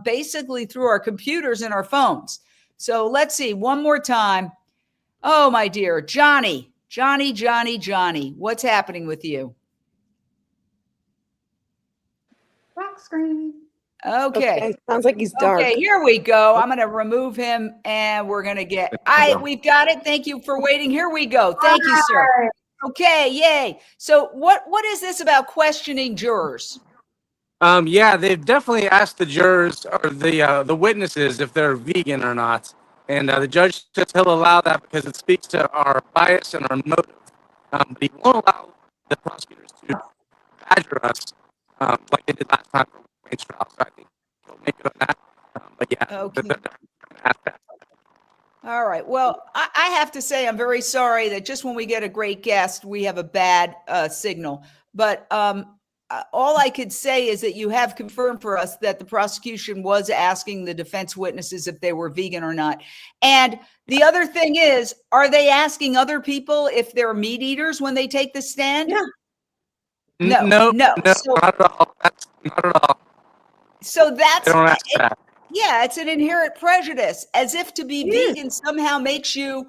basically through our computers and our phones. So let's see one more time. Oh, my dear, Johnny, what's happening with you? Black screen. Okay. Sounds like he's dark. Okay, here we go. I'm going to remove him and we're going to get, we've got it. Thank you for waiting. Here we go. Thank you, sir. Okay, yay. So what is this about questioning jurors? Yeah, they've definitely asked the jurors or the witnesses if they're vegan or not. And the judge says he'll allow that because it speaks to our bias and our motive. But he won't allow the prosecutors to badger us like they did last time for Wayne's trial. So I think he'll make it on that. But yeah, Okay. All right. Well, I have to say I'm very sorry that just when we get a great guest, we have a bad signal. But all I could say is that you have confirmed for us that the prosecution was asking the defense witnesses if they were vegan or not. And the other thing is, are they asking other people if they're meat eaters when they take the stand? Yeah. No, So, not at all. Not at all. So that's, They don't ask that. Yeah, it's an inherent prejudice, as if to be vegan somehow makes you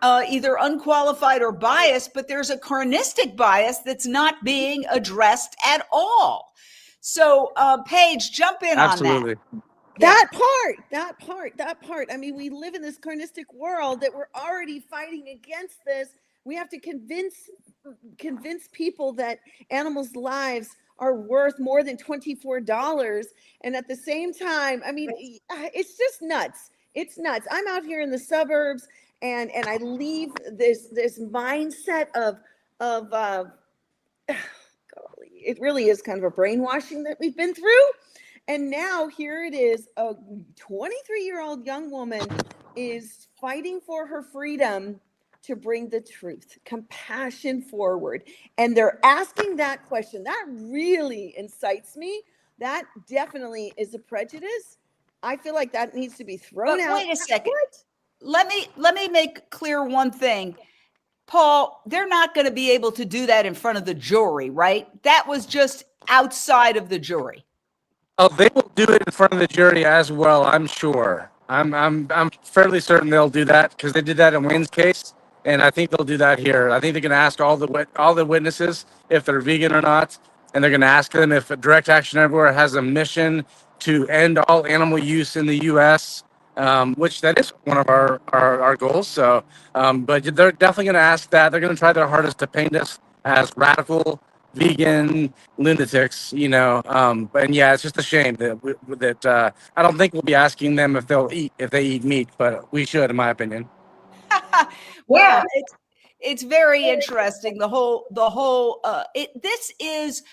either unqualified or biased, but there's a carnistic bias that's not being addressed at all. So, Paige, jump in Absolutely. on that. That part. I mean, we live in this carnistic world that we're already fighting against this. We have to convince people that animals' lives are worth more than $24. And at the same time, I mean, it's just nuts. It's nuts. I'm out here in the suburbs and I leave this mindset of it really is kind of a brainwashing that we've been through. And now here it is, a 23-year-old young woman is fighting for her freedom to bring the truth, compassion forward. And they're asking that question. That really incites me. That definitely is a prejudice. I feel like that needs to be thrown out. Wait a second. Let me make clear one thing. Paul, they're not going to be able to do that in front of the jury, right? That was just outside of the jury. Oh, they will do it in front of the jury as well, I'm sure. I'm fairly certain they'll do that because they did that in Wayne's case, and I think they'll do that here. I think they're going to ask all the witnesses if they're vegan or not, and they're going to ask them if Direct Action Everywhere has a mission to end all animal use in the U.S., which that is one of our goals. So, but they're definitely going to ask that. They're going to try their hardest to paint us as radical vegan lunatics, you know. And yeah, it's just a shame that I don't think we'll be asking them if they eat meat, but we should, in my opinion. Well, it's very interesting. This is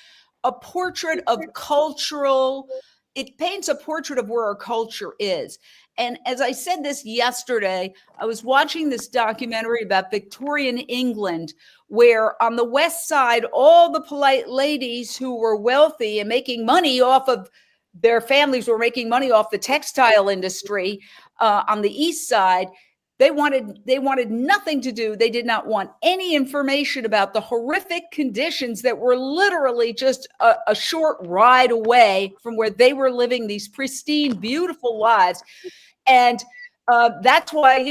a portrait of cultural, it paints a portrait of where our culture is. And as I said this yesterday, I was watching this documentary about Victorian England, where on the West Side, all the polite ladies who were wealthy and making money off of their families were making money off the textile industry. On the East Side, they wanted nothing to do. They did not want any information about the horrific conditions that were literally just a short ride away from where they were living these pristine, beautiful lives. And that's why,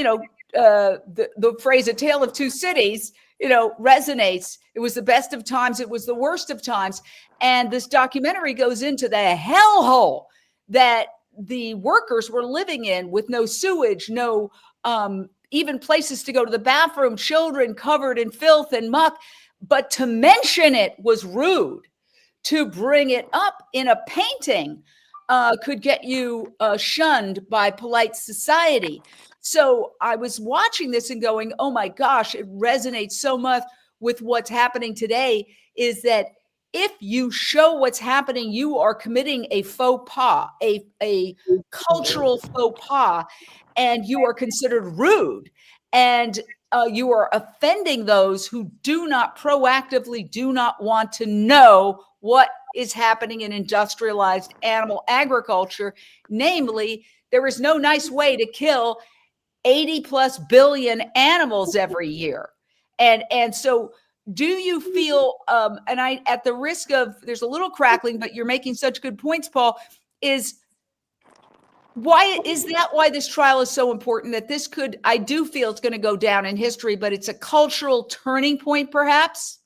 the phrase "a tale of two cities," resonates. It was the best of times. It was the worst of times. And this documentary goes into the hellhole that the workers were living in, with no sewage, no even places to go to the bathroom, children covered in filth and muck. But to mention it was rude. To bring it up in a painting could get you shunned by polite society. So I was watching this and going, oh my gosh, it resonates so much with what's happening today, is that if you show what's happening, you are committing a faux pas, a cultural faux pas, and you are considered rude. And you are offending those who do not want to know what is happening in industrialized animal agriculture. Namely, there is no nice way to kill 80 plus billion animals every year. And so do you feel, and I, at the risk of, there's a little crackling, but you're making such good points, Paul, why this trial is so important? That this could, I do feel it's going to go down in history, but it's a cultural turning point, perhaps?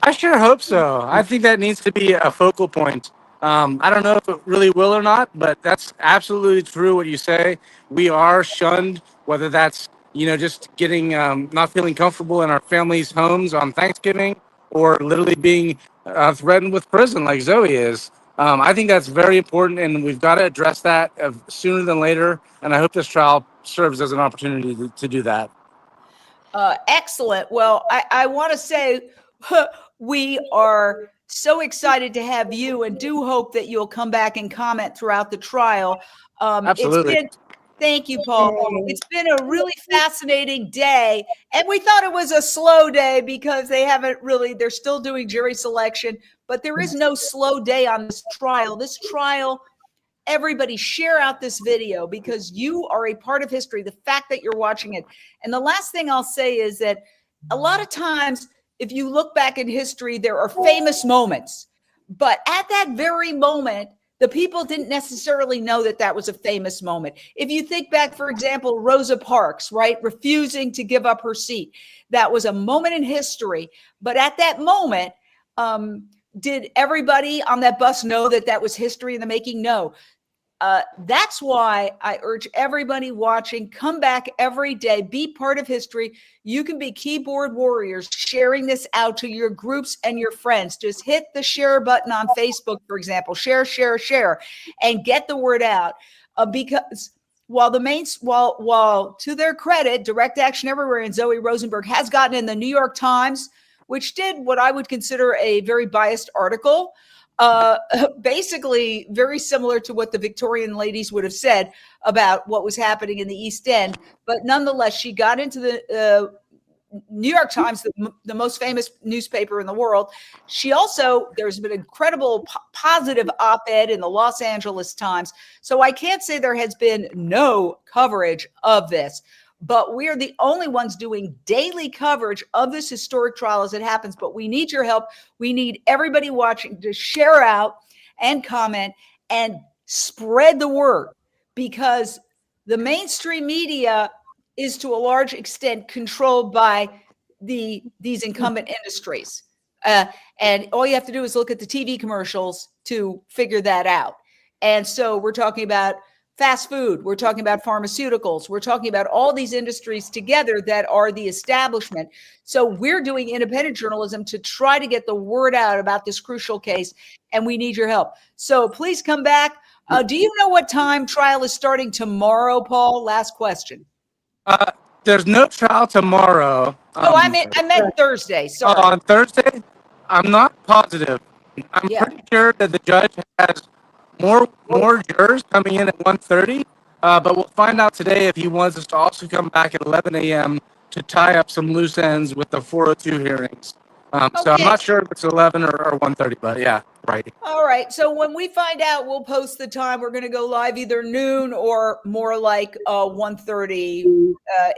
I sure hope so. I think that needs to be a focal point. I don't know if it really will or not, but that's absolutely true what you say. We are shunned, whether that's, just getting, not feeling comfortable in our families' homes on Thanksgiving, or literally being threatened with prison like Zoe is. I think that's very important, and we've got to address that sooner than later. And I hope this trial serves as an opportunity to do that. Excellent. Well, I want to say we are so excited to have you, and do hope that you'll come back and comment throughout the trial. Absolutely. Thank you, Paul. It's been a really fascinating day. And we thought it was a slow day because they're still doing jury selection, but there is no slow day on this trial. This trial, everybody share out this video, because you are a part of history, the fact that you're watching it. And the last thing I'll say is that a lot of times, if you look back in history, there are famous moments, but at that very moment, the people didn't necessarily know that that was a famous moment. If you think back, for example, Rosa Parks, right, refusing to give up her seat, that was a moment in history. But at that moment, did everybody on that bus know that that was history in the making? No. That's why I urge everybody watching, come back every day, be part of history. You can be keyboard warriors, sharing this out to your groups and your friends. Just hit the share button on Facebook, for example, share, and get the word out. Because while to their credit, Direct Action Everywhere and Zoe Rosenberg has gotten in the New York Times, which did what I would consider a very biased article, basically very similar to what the Victorian ladies would have said about what was happening in the East End. But nonetheless, she got into the New York Times, the most famous newspaper in the world. There's been incredible positive op-ed in the Los Angeles Times. So I can't say there has been no coverage of this. But we are the only ones doing daily coverage of this historic trial as it happens. But we need your help. We need everybody watching to share out and comment and spread the word, because the mainstream media is to a large extent controlled by these incumbent industries. And all you have to do is look at the TV commercials to figure that out. And so we're talking about fast food. We're talking about pharmaceuticals. We're talking about all these industries together that are the establishment. So we're doing independent journalism to try to get the word out about this crucial case, and we need your help. So please come back. Do you know what time trial is starting tomorrow, Paul? Last question. There's no trial tomorrow. Oh, I meant Thursday. Sorry. On Thursday, I'm not positive. I'm Yeah. pretty sure that the judge has more jurors coming in at 1:30, but we'll find out today if he wants us to also come back at 11 a.m. to tie up some loose ends with the 402 hearings. So I'm Okay. not sure if it's 11 or 1:30, but yeah, right. All right. So when we find out, we'll post the time. We're going to go live either noon or more like 1:30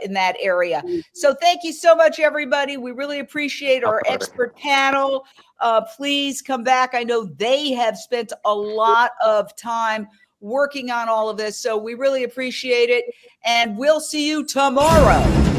in that area. So thank you so much, everybody. We really appreciate our expert panel. Please come back. I know they have spent a lot of time working on all of this. So we really appreciate it. And we'll see you tomorrow.